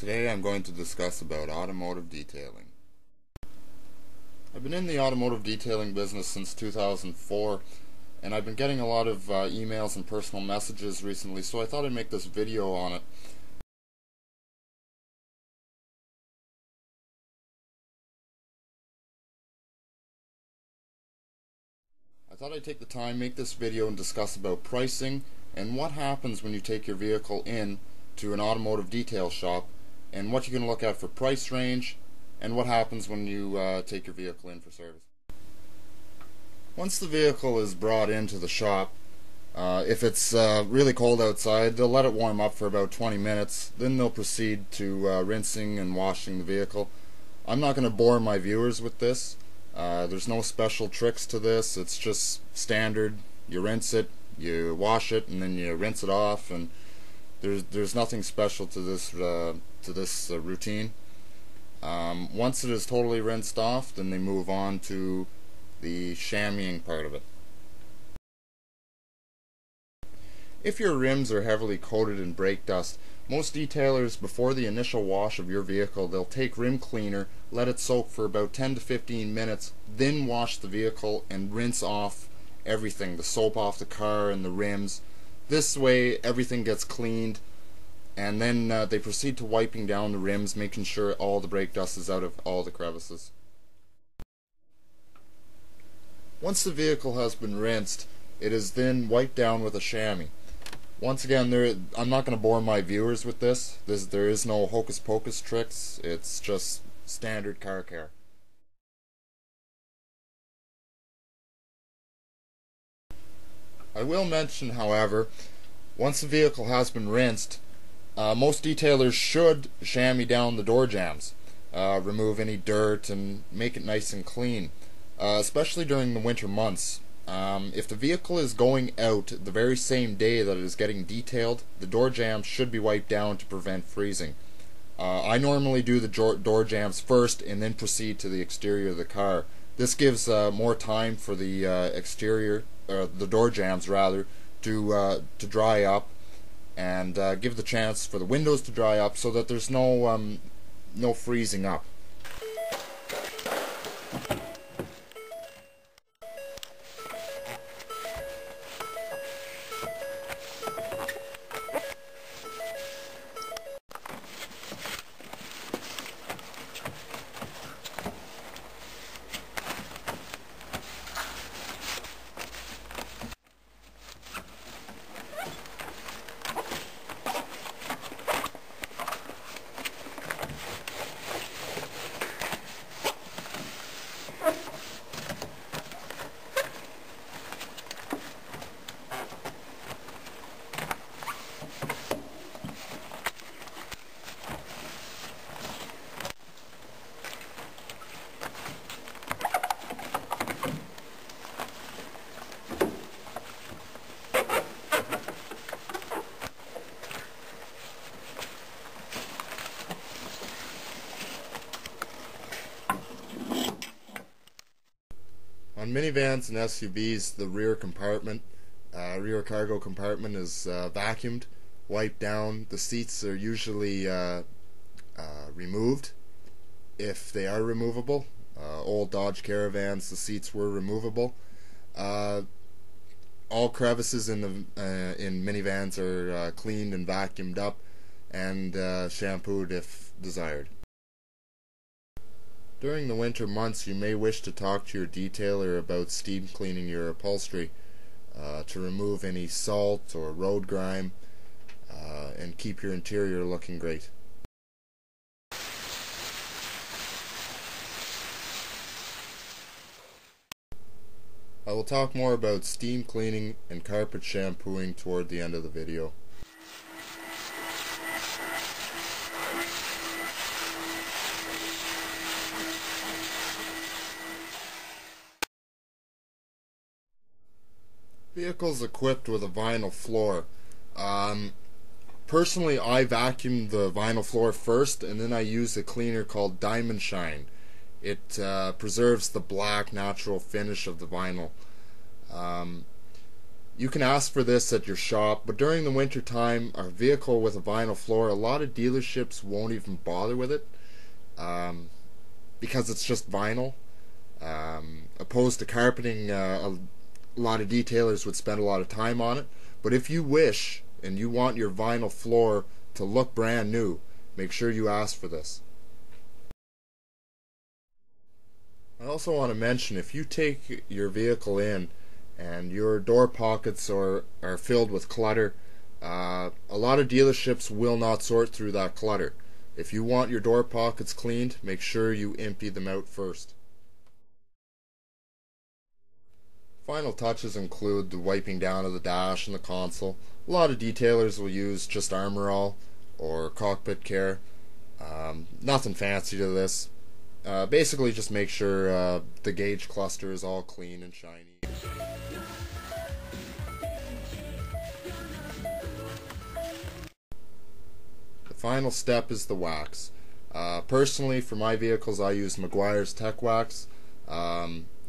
Today I'm going to discuss about automotive detailing. I've been in the automotive detailing business since 2004, and I've been getting a lot of emails and personal messages recently, so I thought I'd make this video on it. I thought I'd take the time, make this video and discuss about pricing and what happens when you take your vehicle in to an automotive detail shop, and what you can look at for price range, and what happens when you take your vehicle in for service. Once the vehicle is brought into the shop, if it's really cold outside, they'll let it warm up for about 20 minutes. Then they'll proceed to rinsing and washing the vehicle. I'm not going to bore my viewers with this. There's no special tricks to this. It's just standard. You rinse it, you wash it, and then you rinse it off, and there's nothing special to this routine. Once it is totally rinsed off, then they move on to the shampooing part of it. If your rims are heavily coated in brake dust, most detailers, before the initial wash of your vehicle, they'll take rim cleaner, let it soak for about 10 to 15 minutes, then wash the vehicle and rinse off everything, the soap off the car and the rims. This way everything gets cleaned, and then they proceed to wiping down the rims, making sure all the brake dust is out of all the crevices. Once the vehicle has been rinsed, it is then wiped down with a chamois. Once again, I'm not going to bore my viewers with this. There is no hocus pocus tricks. It's just standard car care. I will mention, however, once the vehicle has been rinsed, most detailers should chamois down the door jambs, remove any dirt and make it nice and clean, especially during the winter months. If the vehicle is going out the very same day that it is getting detailed, the door jambs should be wiped down to prevent freezing. I normally do the door jambs first and then proceed to the exterior of the car. This gives more time for the exterior, the door jambs rather, to dry up, and give the chance for the windows to dry up so that there's no freezing up. On minivans and SUVs, the rear cargo compartment is vacuumed, wiped down. The seats are usually removed, if they are removable. Old Dodge Caravans, the seats were removable. All crevices in minivans are cleaned and vacuumed up and shampooed if desired. During the winter months, you may wish to talk to your detailer about steam cleaning your upholstery to remove any salt or road grime and keep your interior looking great. I will talk more about steam cleaning and carpet shampooing toward the end of the video. Vehicles equipped with a vinyl floor. Personally, I vacuum the vinyl floor first, and then I use a cleaner called Diamond Shine. It preserves the black natural finish of the vinyl. You can ask for this at your shop, but during the winter time, a vehicle with a vinyl floor, a lot of dealerships won't even bother with it because it's just vinyl. Opposed to carpeting, a lot of detailers would spend a lot of time on it. But if you wish and you want your vinyl floor to look brand new, make sure you ask for this. I also want to mention, if you take your vehicle in and your door pockets are filled with clutter, a lot of dealerships will not sort through that clutter. If you want your door pockets cleaned, make sure you empty them out first. Final touches include the wiping down of the dash and the console. A lot of detailers will use just Armor All or Cockpit Care. Nothing fancy to this. Basically just make sure the gauge cluster is all clean and shiny. The final step is the wax. Personally, for my vehicles, I use Meguiar's Tech Wax.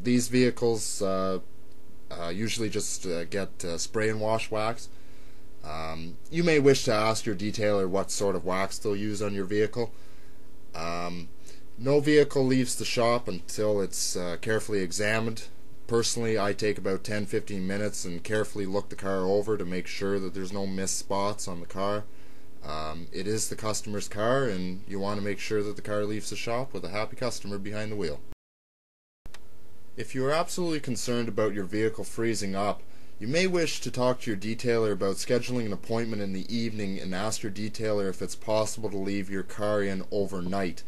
These vehicles usually just get spray and wash wax. You may wish to ask your detailer what sort of wax they'll use on your vehicle. No vehicle leaves the shop until it's carefully examined. Personally, I take about 10-15 minutes and carefully look the car over to make sure that there's no missed spots on the car. It is the customer's car, and you want to make sure that the car leaves the shop with a happy customer behind the wheel. If you are absolutely concerned about your vehicle freezing up, you may wish to talk to your detailer about scheduling an appointment in the evening and ask your detailer if it's possible to leave your car in overnight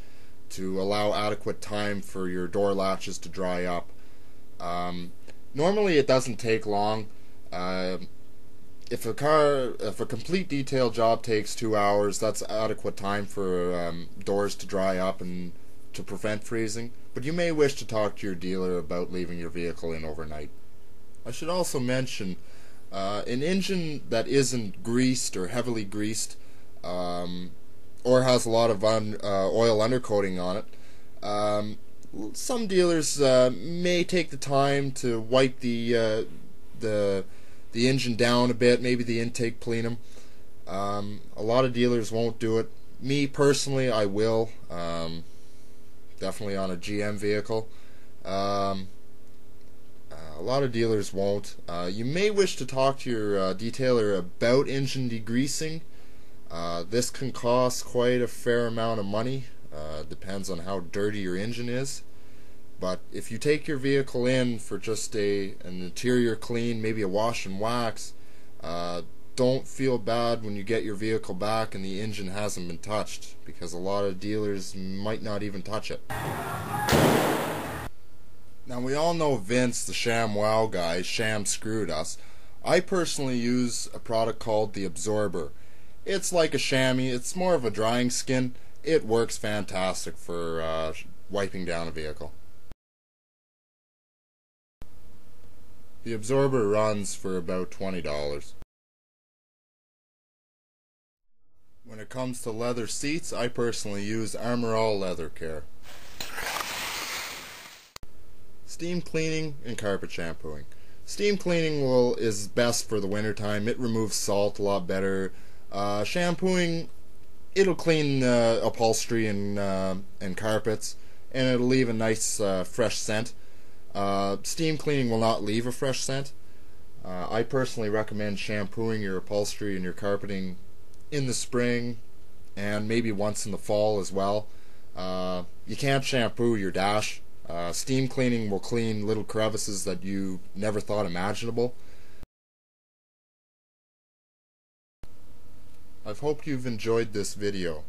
to allow adequate time for your door latches to dry up. Normally it doesn't take long. If a complete detail job takes 2 hours, that's adequate time for doors to dry up and to prevent freezing, but you may wish to talk to your dealer about leaving your vehicle in overnight. I should also mention, an engine that isn't greased or heavily greased, or has a lot of oil undercoating on it, some dealers may take the time to wipe the engine down a bit, maybe the intake plenum. A lot of dealers won't do it. Me personally, I will. Definitely on a GM vehicle. A lot of dealers won't. You may wish to talk to your detailer about engine degreasing. This can cost quite a fair amount of money. Depends on how dirty your engine is. But if you take your vehicle in for just an interior clean, maybe a wash and wax, don't feel bad when you get your vehicle back and the engine hasn't been touched, because a lot of dealers might not even touch it. Now, we all know Vince, the ShamWow guy, sham screwed us. I personally use a product called the Absorber. It's like a chamois. It's more of a drying skin. It works fantastic for wiping down a vehicle. The Absorber runs for about $20. When it comes to leather seats, I personally use Armor All Leather Care. Steam cleaning and carpet shampooing. Steam cleaning is best for the winter time. It removes salt a lot better. Shampooing, it'll clean upholstery and carpets, and it'll leave a nice fresh scent. Steam cleaning will not leave a fresh scent. I personally recommend shampooing your upholstery and your carpeting in the spring and maybe once in the fall as well. You can't shampoo your dash. Steam cleaning will clean little crevices that you never thought imaginable. I've hoped you've enjoyed this video.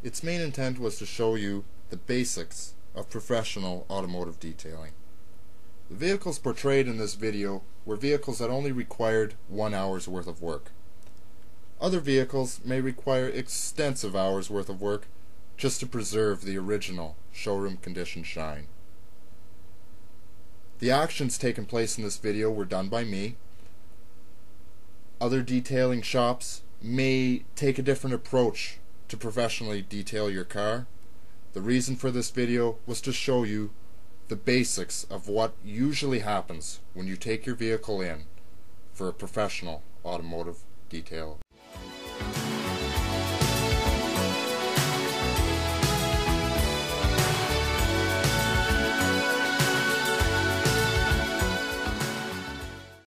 Its main intent was to show you the basics of professional automotive detailing. The vehicles portrayed in this video were vehicles that only required 1 hour's worth of work. Other vehicles may require extensive hours worth of work just to preserve the original showroom condition shine. The actions taking place in this video were done by me. Other detailing shops may take a different approach to professionally detail your car. The reason for this video was to show you the basics of what usually happens when you take your vehicle in for a professional automotive detail.